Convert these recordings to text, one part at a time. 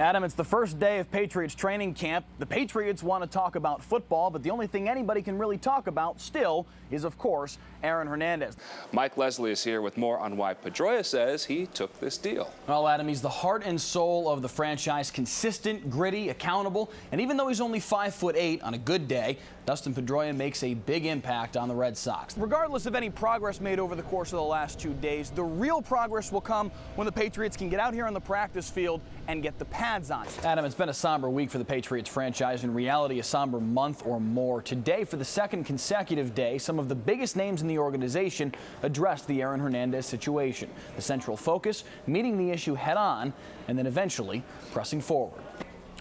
Adam, it's the first day of Patriots training camp. The Patriots want to talk about football, but the only thing anybody can really talk about still is, of course, Aaron Hernandez. Mike Leslie is here with more on why Patriots says he took this deal. Well, Adam, he's the heart and soul of the franchise, consistent, gritty, accountable, and even though he's only 5'8" on a good day, Dustin Pedroia makes a big impact on the Red Sox. Regardless of any progress made over the course of the last 2 days, the real progress will come when the Patriots can get out here on the practice field and get the pads on. Adam, it's been a somber week for the Patriots franchise. In reality, a somber month or more. Today, for the second consecutive day, some of the biggest names in the organization addressed the Aaron Hernandez situation. The central focus, meeting the issue head on, and then eventually pressing forward.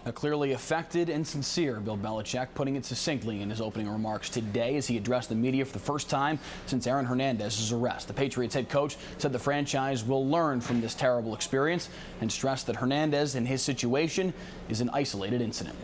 A clearly affected and sincere Bill Belichick, putting it succinctly in his opening remarks today as he addressed the media for the first time since Aaron Hernandez's arrest. The Patriots head coach said the franchise will learn from this terrible experience and stressed that Hernandez and his situation is an isolated incident.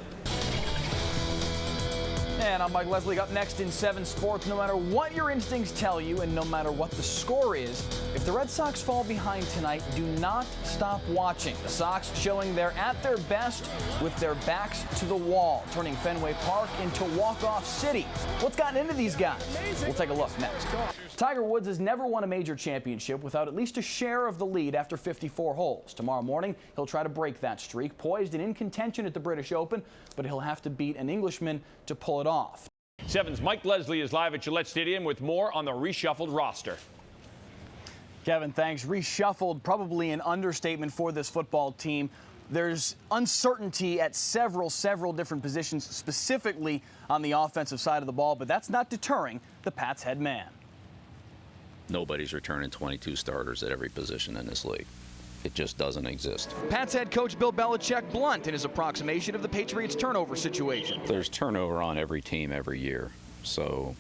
And I'm Mike Leslie. Up next in 7 Sports. No matter what your instincts tell you and no matter what the score is, if the Red Sox fall behind tonight, do not stop watching. The Sox showing they're at their best with their backs to the wall, turning Fenway Park into walk-off city. What's gotten into these guys? We'll take a look next. Tiger Woods has never won a major championship without at least a share of the lead after 54 holes. Tomorrow morning, he'll try to break that streak, poised and in contention at the British Open, but he'll have to beat an Englishman to pull it off. 7's Mike Leslie is live at Gillette Stadium with more on the reshuffled roster. Kevin, thanks. Reshuffled, probably an understatement for this football team. There's uncertainty at several different positions, specifically on the offensive side of the ball, but that's not deterring the Pats head man. Nobody's returning 22 starters at every position in this league. It just doesn't exist. Pats head coach Bill Belichick blunt in his approximation of the Patriots' turnover situation. There's turnover on every team every year, so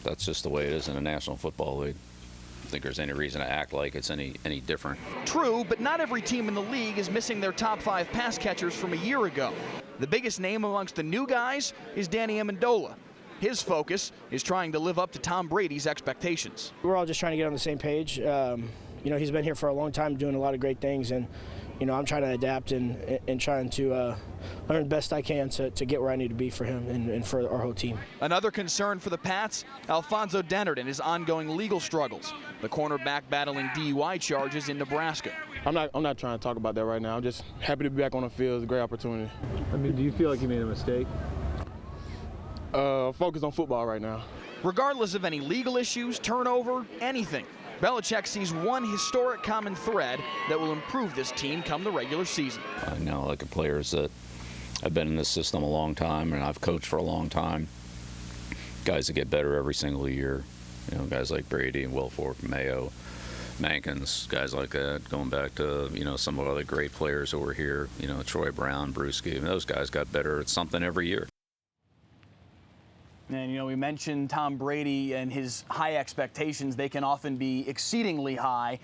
that's just the way it is in the National Football League. I don't think there's any reason to act like it's any different. True, but not every team in the league is missing their top 5 pass catchers from a year ago. The biggest name amongst the new guys is Danny Amendola. His focus is trying to live up to Tom Brady's expectations. We're all just trying to get on the same page. You know, he's been here for a long time doing a lot of great things, and, you know, I'm trying to adapt and trying to learn the best I can to get where I need to be for him and for our whole team. Another concern for the Pats, Alfonso Dennard and his ongoing legal struggles. The cornerback battling DUI charges in Nebraska. I'm not trying to talk about that right now. I'm just happy to be back on the field. It's a great opportunity. I mean, do you feel like you made a mistake? Focus on football right now. Regardless of any legal issues, turnover, anything, Belichick sees one historic common thread that will improve this team come the regular season. I know, like, players that have been in this system a long time and I've coached for a long time, guys that get better every single year. You know, guys like Brady and Wilfork, Mayo, Mankins, guys like that, going back to, you know, some of the other great players that were here, you know, Troy Brown, Brewski, and those guys got better at something every year. And, you know, we mentioned Tom Brady and his high expectations. They can often be exceedingly high.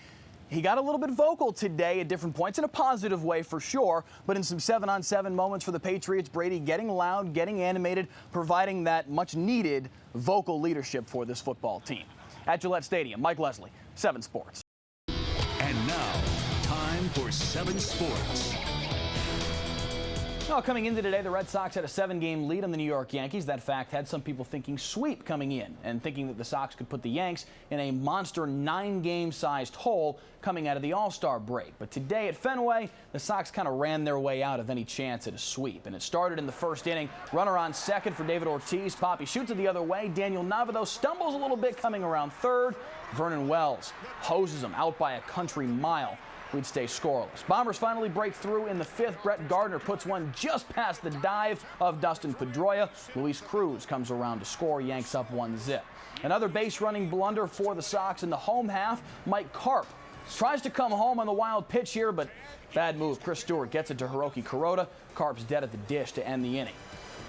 He got a little bit vocal today at different points, in a positive way for sure, but in some 7-on-7 moments for the Patriots, Brady getting loud, getting animated, providing that much-needed vocal leadership for this football team. At Gillette Stadium, Mike Leslie, 7 Sports. And now, time for 7 Sports. Well, coming into today, the Red Sox had a 7-game lead on the New York Yankees. That fact had some people thinking sweep coming in and thinking that the Sox could put the Yanks in a monster 9-game-sized hole coming out of the All-Star break. But today at Fenway, the Sox kind of ran their way out of any chance at a sweep. And it started in the first inning. Runner on second for David Ortiz. Poppy shoots it the other way. Daniel Navado stumbles a little bit coming around third. Vernon Wells hoses him out by a country mile. We'd stay scoreless. Bombers finally break through in the 5th. Brett Gardner puts one just past the dive of Dustin Pedroia. Luis Cruz comes around to score. Yanks up 1-zip. Another base running blunder for the Sox in the home half. Mike Karp tries to come home on the wild pitch here, but bad move. Chris Stewart gets it to Hiroki Kuroda. Karp's dead at the dish to end the inning.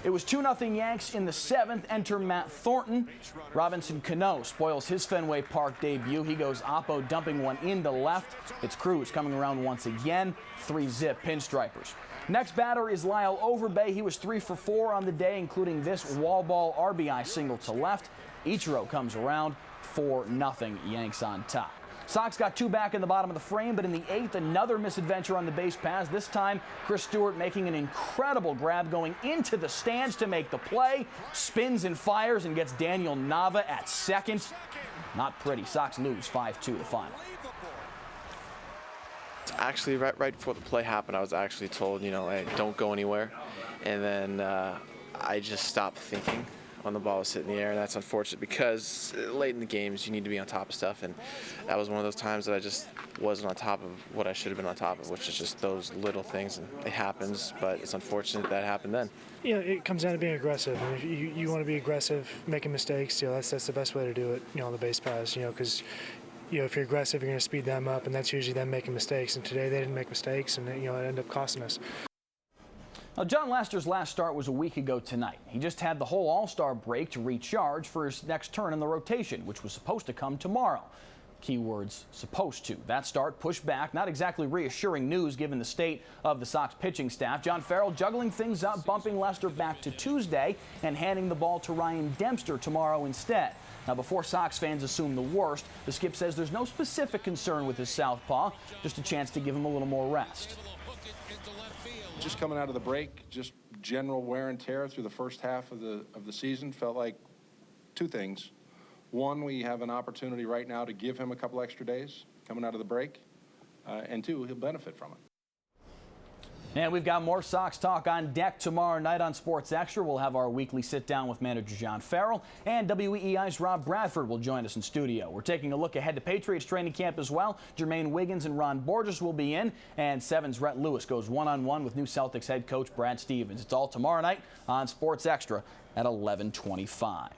It was 2-0 Yanks in the 7th. Enter Matt Thornton. Robinson Cano spoils his Fenway Park debut. He goes oppo, dumping one into left. It's Cruz coming around once again. 3-zip pinstripers. Next batter is Lyle Overbay. He was 3 for 4 on the day, including this wall ball RBI single to left. Ichiro comes around. 4-0 Yanks on top. Sox got 2 back in the bottom of the frame, but in the 8th, another misadventure on the base paths. This time, Chris Stewart making an incredible grab, going into the stands to make the play, spins and fires and gets Daniel Nava at second. Not pretty. Sox lose 5-2 the final. Actually, right before the play happened, I was actually told, hey, don't go anywhere. And then I just stopped thinking when the ball was hitting the air, and that's unfortunate because late in the games you need to be on top of stuff, and that was one of those times that I just wasn't on top of what I should have been on top of, which is just those little things, and it happens, but it's unfortunate that happened then. It comes down to being aggressive. And if you want to be aggressive, making mistakes, that's the best way to do it, on the base paths, because if you're aggressive, you're going to speed them up, and that's usually them making mistakes. And today they didn't make mistakes, and it ended up costing us. Now, John Lester's last start was a week ago tonight. He just had the whole All-Star break to recharge for his next turn in the rotation, which was supposed to come tomorrow. Keywords supposed to. That start pushed back. Not exactly reassuring news given the state of the Sox pitching staff. John Farrell juggling things up, bumping Lester back to Tuesday and handing the ball to Ryan Dempster tomorrow instead. Now, before Sox fans assume the worst, the skip says there's no specific concern with his southpaw, just a chance to give him a little more rest. Just coming out of the break, just general wear and tear through the first half of the season. Felt like 2 things. One, we have an opportunity right now to give him a couple extra days coming out of the break. And 2, he'll benefit from it. And we've got more Sox talk on deck tomorrow night on Sports Extra. We'll have our weekly sit-down with manager John Farrell, and WEEI's Rob Bradford will join us in studio. We're taking a look ahead to Patriots training camp as well. Jermaine Wiggins and Ron Borges will be in, and 7's Rhett Lewis goes one-on-one with new Celtics head coach Brad Stevens. It's all tomorrow night on Sports Extra at 11:25.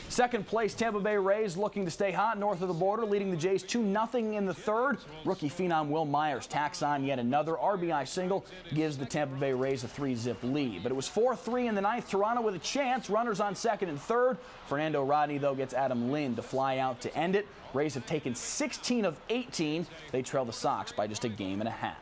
Second place Tampa Bay Rays looking to stay hot north of the border, leading the Jays 2-0 in the third. Rookie phenom Will Myers tacks on yet another RBI single, gives the Tampa Bay Rays a 3-zip lead. But it was 4-3 in the ninth. Toronto with a chance. Runners on second and third. Fernando Rodney, though, gets Adam Lind to fly out to end it. Rays have taken 16 of 18. They trail the Sox by just a game and a half.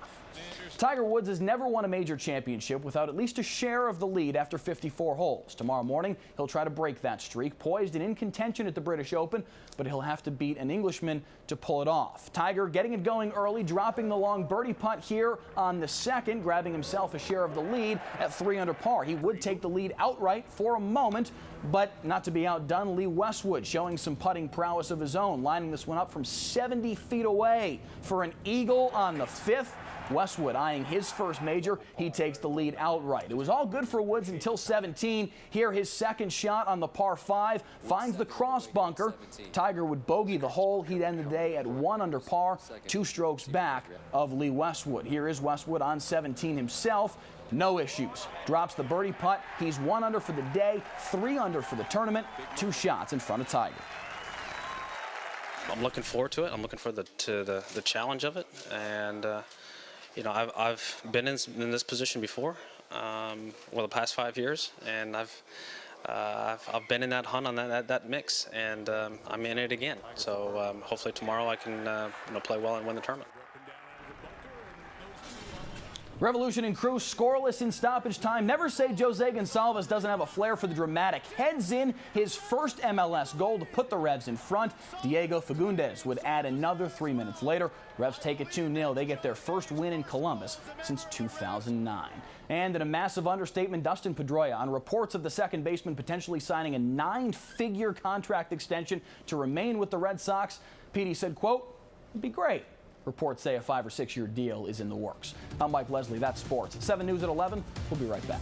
Tiger Woods has never won a major championship without at least a share of the lead after 54 holes. Tomorrow morning, he'll try to break that streak. Poised and in contention at the British Open, but he'll have to beat an Englishman to pull it off. Tiger getting it going early, dropping the long birdie putt here on the second, grabbing himself a share of the lead at 3 under par. He would take the lead outright for a moment, but not to be outdone, Lee Westwood showing some putting prowess of his own, lining this one up from 70 feet away for an eagle on the 5th. Westwood eyeing his first major. He takes the lead outright. It was all good for Woods until 17. Here, his second shot on the par 5 finds the cross bunker. Tiger would bogey the hole. He'd end the day at 1 under par, 2 strokes back of Lee Westwood. Here is Westwood on 17 himself. No issues. Drops the birdie putt. He's 1 under for the day, 3 under for the tournament. 2 shots in front of Tiger. I'm looking forward to it. I'm looking for the challenge of it, and I've been in this position before, the past 5 years, and I've been in that hunt on that mix, and I'm in it again. So hopefully tomorrow I can play well and win the tournament. Revolution and Cruz scoreless in stoppage time. Never say Jose Gonçalves doesn't have a flair for the dramatic. Heads in his first MLS goal to put the Revs in front. Diego Fagundes would add another 3 minutes later. Revs take it 2-0. They get their first win in Columbus since 2009. And in a massive understatement, Dustin Pedroia on reports of the second baseman potentially signing a 9-figure contract extension to remain with the Red Sox. Petey said, quote, "It'd be great." Reports say a 5- or 6-year deal is in the works. I'm Mike Leslie. That's sports. 7 News at 11. We'll be right back.